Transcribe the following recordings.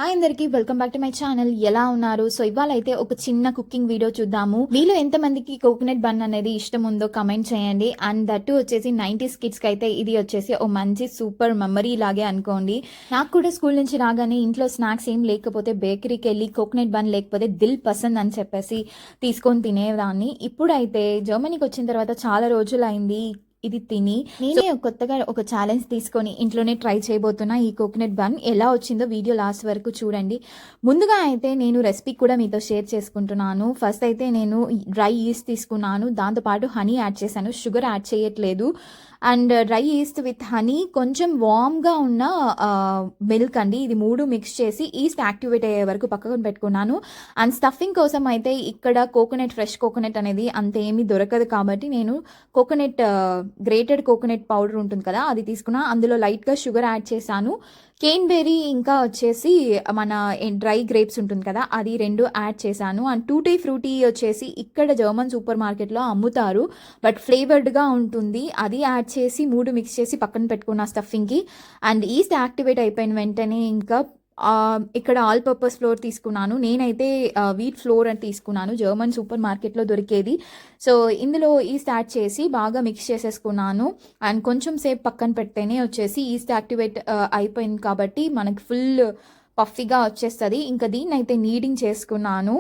Hi అందరికి welcome back to my channel. ఎలా ఉన్నారు? సో ఇవాళ అయితే ఒక చిన్న కుకింగ్ వీడియో చూద్దాము. మీలో ఎంతమందికి కోకోనట్ బన్ అనేది ఇష్టం ఉందో కమెంట్ చేయండి. అండ్ దట్టు వచ్చేసి 90s కిడ్స్ కి అయితే ఇది వచ్చేసి ఓ మంచి సూపర్ మెమరీ లాగే అనుకోండి. నాకు కూడా స్కూల్ నుంచి రాగానే ఇంట్లో స్నాక్స్ ఏం లేకపోతే బేకరీకి వెళ్ళి కోకోనట్ బన్ లేకపోతే దిల్ పసంద్ అని చెప్పేసి తీసుకొని తినేదాన్ని. ఇప్పుడైతే జర్మనీకి వచ్చిన తర్వాత చాలా రోజులు అయింది ఇది తిని. నేనే కొత్తగా ఒక ఛాలెంజ్ తీసుకొని ఇంట్లోనే ట్రై చేయబోతున్నా. ఈ కోకోనట్ బన్ ఎలా వచ్చిందో వీడియో లాస్ట్ వరకు చూడండి. ముందుగా అయితే నేను రెసిపీ కూడా మీతో షేర్ చేసుకుంటున్నాను. ఫస్ట్ అయితే నేను డ్రై ఈస్ట్ తీసుకున్నాను, దాంతోపాటు హనీ యాడ్ చేశాను, షుగర్ యాడ్ చేయట్లేదు. And dry east with honey, కొంచెం వామ్గా ఉన్న మిల్క్ అండి. ఇది మూడు మిక్స్ చేసి ఈస్ట్ యాక్టివేట్ అయ్యే వరకు పక్కన పెట్టుకున్నాను. అండ్ స్టఫింగ్ కోసం అయితే ఇక్కడ కోకోనట్, ఫ్రెష్ కోకోనట్ అనేది అంత ఏమీ దొరకదు కాబట్టి నేను కోకోనట్, గ్రేటెడ్ కోకోనట్ పౌడర్ ఉంటుంది కదా, అది తీసుకున్నా. అందులో లైట్గా షుగర్ యాడ్ చేశాను. కేన్బెర్రీ ఇంకా వచ్చేసి మన డ్రై గ్రేప్స్ ఉంటుంది కదా, అది రెండు యాడ్ చేశాను. అండ్ టూటీ ఫ్రూటీ వచ్చేసి ఇక్కడ జర్మన్ సూపర్ మార్కెట్లో అమ్ముతారు, బట్ ఫ్లేవర్డ్గా ఉంటుంది. అది యాడ్ చేసి మూడు మిక్స్ చేసి పక్కన పెట్టుకున్న స్టఫింగ్కి. అండ్ ఈస్ట్ యాక్టివేట్ అయిపోయిన వెంటనే ఇంకా ఇక్కడ ఆల్ పర్పస్ ఫ్లోర్ తీసుకున్నాను. నేనైతే వీట్ ఫ్లోర్ అని తీసుకున్నాను, జర్మన్ సూపర్ మార్కెట్లో దొరికేది. సో ఇందులో ఈస్ట్ యాడ్ చేసి బాగా మిక్స్ చేసేసుకున్నాను. అండ్ కొంచెం సేపు పక్కన పెడితేనే వచ్చేసి ఈస్ట్ యాక్టివేట్ అయిపోయింది కాబట్టి మనకి ఫుల్ పఫీగా వచ్చేస్తుంది. ఇంకా దీన్ని అయితే నీడింగ్ చేసుకున్నాను.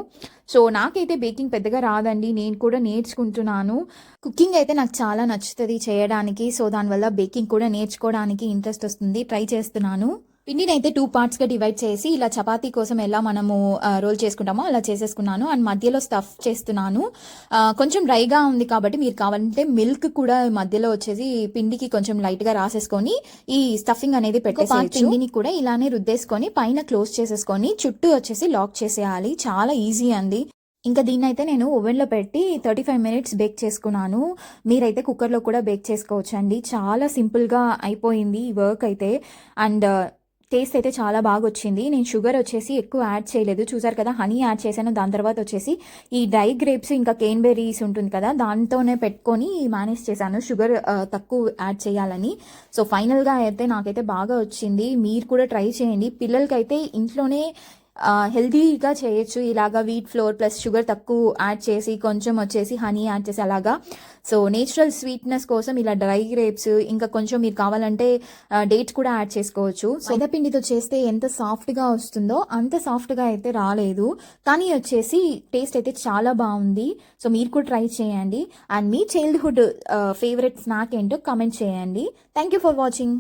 సో నాకైతే బేకింగ్ పెద్దగా రాదండి, నేను కూడా నేర్చుకుంటున్నాను. కుకింగ్ అయితే నాకు చాలా నచ్చుతుంది చేయడానికి. సో దానివల్ల బేకింగ్ కూడా నేర్చుకోవడానికి ఇంట్రెస్ట్ వస్తుంది, ట్రై చేస్తున్నాను. పిండిని అయితే 2 పార్ట్స్గా డివైడ్ చేసి ఇలా చపాతీ కోసం ఎలా మనము రోల్ చేసుకుంటామో అలా చేసేసుకున్నాను. అండ్ మధ్యలో స్టఫ్ చేస్తున్నాను. కొంచెం డ్రైగా ఉంది కాబట్టి మీరు కావాలంటే మిల్క్ కూడా మధ్యలో వచ్చేసి పిండికి కొంచెం లైట్గా రాసేసుకొని ఈ స్టఫింగ్ అనేది పెట్టేసి పిండిని కూడా ఇలానే రుద్దేసుకొని పైన క్లోజ్ చేసేసుకొని చుట్టూ వచ్చేసి లాక్ చేసేయాలి. చాలా ఈజీ అండి. ఇంకా దీన్ని అయితే నేను ఓవెన్లో పెట్టి 35 మినిట్స్ బేక్ చేసుకున్నాను. మీరైతే కుక్కర్లో కూడా బేక్ చేసుకోవచ్చు అండి. చాలా సింపుల్గా అయిపోయింది ఈ వర్క్ అయితే. అండ్ టేస్ట్ అయితే చాలా బాగా వచ్చింది. నేను షుగర్ వచ్చేసి ఎక్కువ యాడ్ చేయలేదు, చూసారు కదా, హనీ యాడ్ చేశాను. దాని తర్వాత వచ్చేసి ఈ డ్రై గ్రేప్స్ ఇంకా కేన్బెర్రీస్ ఉంటుంది కదా, దాంతోనే పెట్టుకొని మేనేజ్ చేశాను షుగర్ తక్కువ యాడ్ చేయాలని. సో ఫైనల్గా అయితే నాకైతే బాగా వచ్చింది. మీరు కూడా ట్రై చేయండి. పిల్లలకైతే ఇంట్లోనే హెల్తీగా చేయొచ్చు ఇలాగా, వీట్ ఫ్లోర్ ప్లస్ షుగర్ తక్కువ యాడ్ చేసి కొంచెం వచ్చేసి హనీ యాడ్ చేసి అలాగా. సో నేచురల్ స్వీట్నెస్ కోసం ఇలా డ్రై గ్రేప్స్ ఇంకా కొంచెం మీరు కావాలంటే డేట్స్ కూడా యాడ్ చేసుకోవచ్చు. మైదాపిండితో చేస్తే ఎంత సాఫ్ట్గా వస్తుందో అంత సాఫ్ట్గా అయితే రాలేదు, కానీ వచ్చేసి టేస్ట్ అయితే చాలా బాగుంది. సో మీరు కూడా ట్రై చేయండి. And me childhood favourite snack ఏంటో కమెంట్ చేయండి. Thank you for watching.